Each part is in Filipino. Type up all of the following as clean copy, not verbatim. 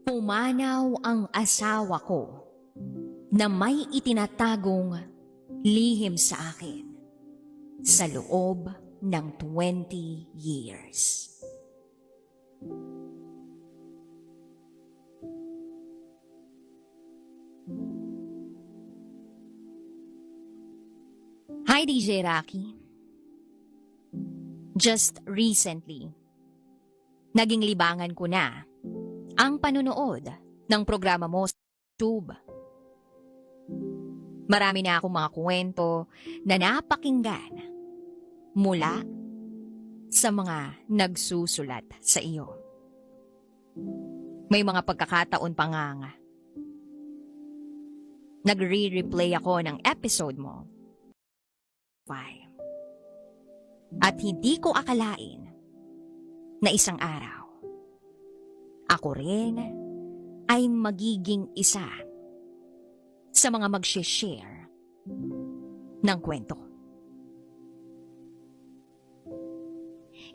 Pumanaw ang asawa ko na may itinatagong lihim sa akin sa loob ng 20 years. Hi DJ Rocky. Just recently, naging libangan ko na ang panunood ng programa mo sa YouTube. Marami na akong mga kwento na napakinggan mula sa mga nagsusulat sa iyo. May mga pagkakataon pa nga nagre-replay ako ng episode mo. At hindi ko akalain na isang araw, ako rin ay magiging isa sa mga mag-share ng kwento.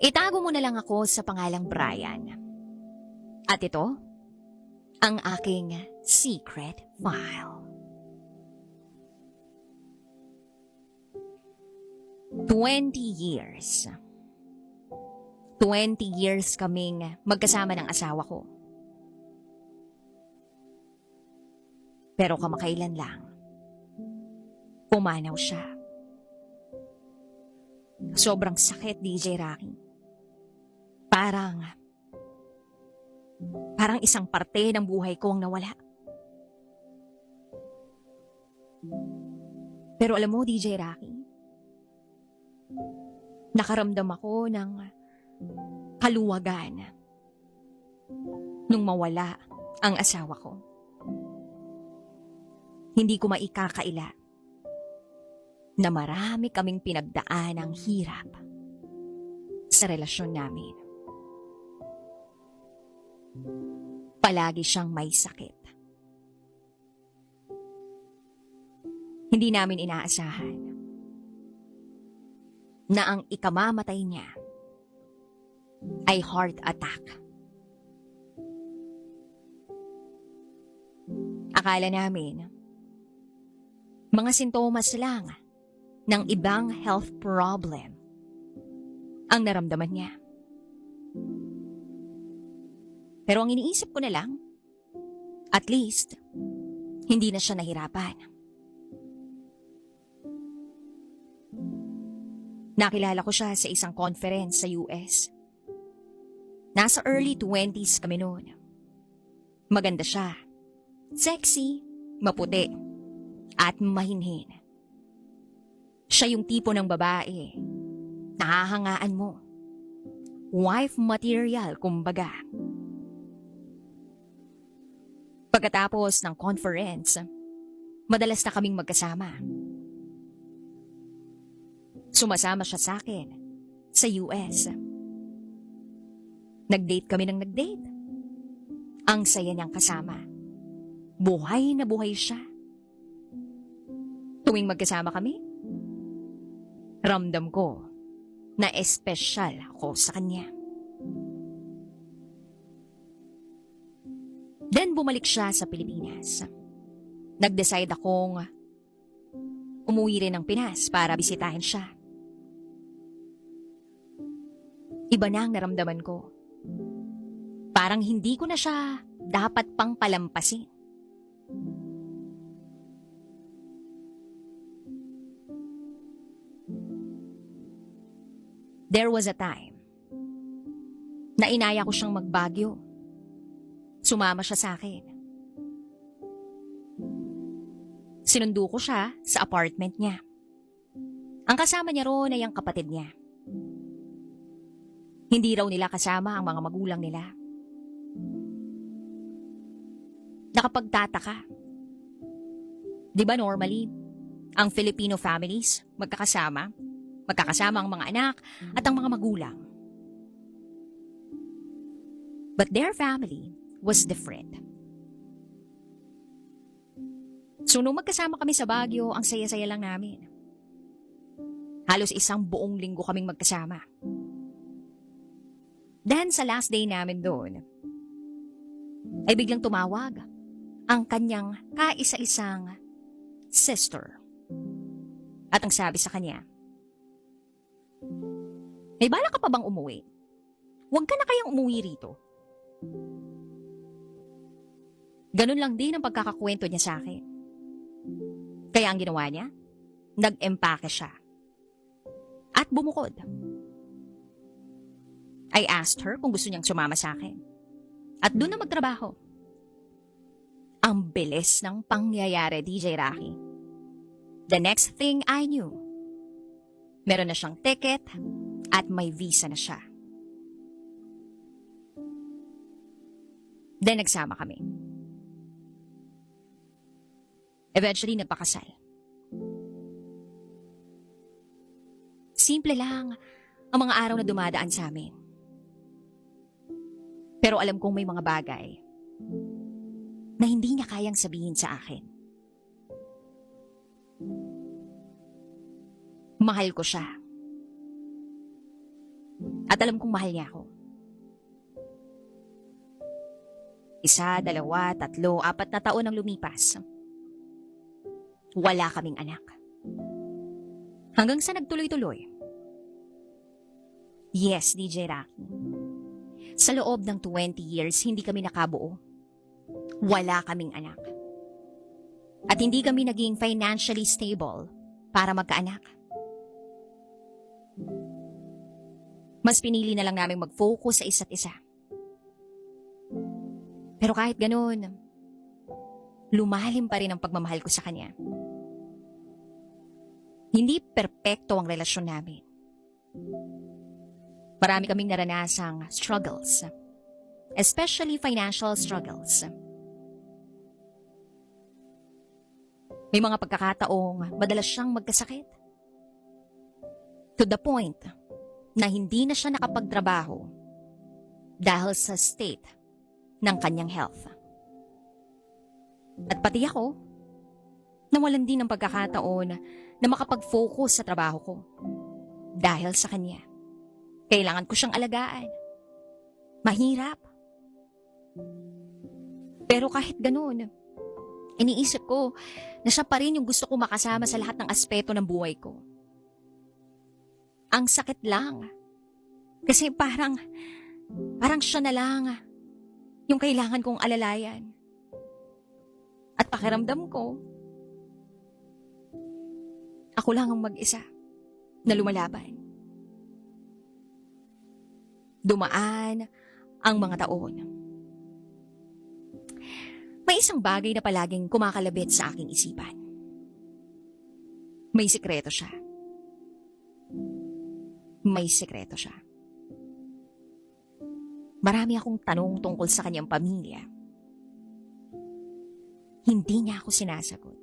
Itago mo na lang ako sa pangalang Brian. At ito, ang aking secret file. 20 years. 20 years kaming magkasama ng asawa ko. Pero kamakailan lang, pumanaw siya. Sobrang sakit, DJ Rocky. Parang isang parte ng buhay ko ang nawala. Pero alam mo, DJ Rocky, nakaramdam ako ng kaluwagan nung mawala ang asawa ko. Hindi ko maikakaila na marami kaming pinagdaan ng hirap sa relasyon namin. Palagi siyang may sakit. Hindi namin inaasahan na ang ikamamatay niya ay heart attack. Akala namin, mga sintomas lang ng ibang health problem ang naramdaman niya. Pero ang iniisip ko na lang, at least, hindi na siya nahirapan. Nakilala ko siya sa isang conference sa US. Nasa early 20s kami noon. Maganda siya. Sexy, maputi, at mahinhin. Siya yung tipo ng babae. Nahahangaan mo. Wife material, kumbaga. Pagkatapos ng conference, madalas na kaming magkasama. Sumasama siya sa akin sa US. Nag-date kami ng nag-date. Ang saya niyang kasama. Buhay na buhay siya. Tuwing magkasama kami, ramdam ko na espesyal ako sa kanya. Then bumalik siya sa Pilipinas. Nag-decide akong umuwi rin ng Pinas para bisitahin siya. Iba na ang naramdaman ko. Parang hindi ko na siya dapat pang palampasin. There was a time na inaya ko siyang mag-Baguio. Sumama siya sa akin. Sinundo ko siya sa apartment niya. Ang kasama niya roon ay ang kapatid niya. Hindi raw nila kasama ang mga magulang nila. Nakapagtataka. Di ba normally, ang Filipino families magkakasama ang mga anak at ang mga magulang. But their family was different. So nung magkasama kami sa Baguio, ang saya-saya lang namin. Halos isang buong linggo kaming magkasama. Then sa last day namin doon, ay biglang tumawag ang kanyang kaisa-isang sister. At ang sabi sa kanya, may bala ka pa bang umuwi? Huwag ka na kayang umuwi rito. Ganun lang din ang pagkakakwento niya sa akin. Kaya ang ginawa niya, nag-empake siya. At bumukod. I asked her kung gusto niyang sumama sa akin. At doon na magtrabaho. Ang bilis ng pangyayari, DJ Rocky. The next thing I knew, meron na siyang ticket at may visa na siya. Then nagsama kami. Eventually, nagpakasal. Simple lang ang mga araw na dumadaan sa amin. Pero alam kong may mga bagay na hindi niya kayang sabihin sa akin. Mahal ko siya. At alam kong mahal niya ako. 1, 2, 3, 4 na taon ang lumipas. Wala kaming anak. Hanggang sa nagtuloy-tuloy. Yes, DJ Rocky. Sa loob ng 20 years, hindi kami nakabuo. Wala kaming anak. At hindi kami naging financially stable para magkaanak. Mas pinili na lang namin mag-focus sa isa't isa. Pero kahit ganun, lumalim pa rin ang pagmamahal ko sa kanya. Hindi perpekto ang relasyon namin. Marami kaming naranasang struggles, especially financial struggles. May mga pagkakataong madalas siyang magkasakit. To the point na hindi na siya nakapagtrabaho dahil sa state ng kanyang health. At pati ako, nawalan din ng pagkakataon na makapag-focus sa trabaho ko. Dahil sa kanya. Kailangan ko siyang alagaan. Mahirap. Pero kahit ganun, iniisip ko na siya pa rin yung gusto ko makasama sa lahat ng aspeto ng buhay ko. Ang sakit lang. Kasi parang siya na lang yung kailangan kong alalayan. At pakiramdam ko, ako lang ang mag-isa na lumalaban. Dumaan ang mga taon. May isang bagay na palaging kumakalabit sa aking isipan. May sikreto siya. May sikreto siya. Marami akong tanong tungkol sa kanyang pamilya. Hindi niya ako sinasagot.